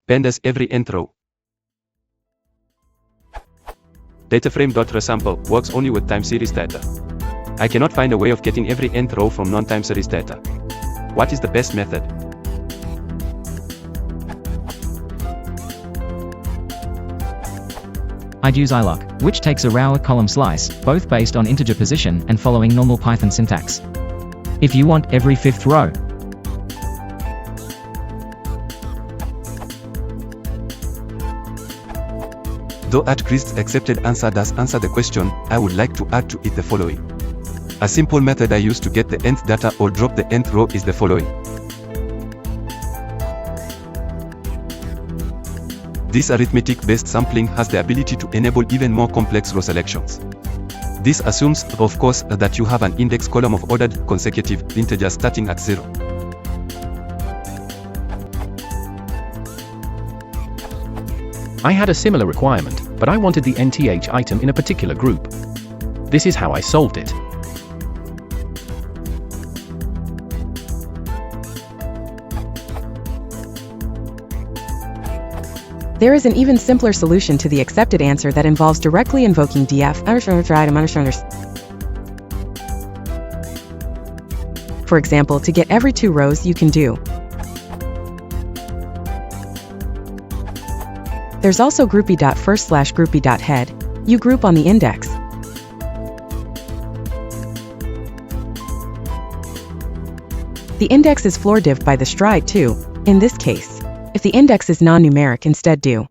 Pandas Every Nth Row. Dataframe.resample works only with time series data. I cannot find a way of getting every nth row from non-time series data. What is the best method? I'd use iloc, which takes a row column slice, both based on integer position and following normal Python syntax. If you want every fifth row, Though @Christ's accepted answer does answer the question, I would like to add to it the following. A simple method I use to get the nth data or drop the nth row is the following. This arithmetic-based sampling has the ability to enable even more complex row selections. This assumes, of course, that you have an index column of ordered consecutive integers starting at 0. I had a similar requirement, but I wanted the nth item in a particular group. This is how I solved it. There is an even simpler solution to the accepted answer that involves directly invoking df. For example, to get every 2 rows, you can do. There's also groupie.first/groupie.head. You group on the index. The index is floor div by the stride too. In this case, if the index is non-numeric, instead do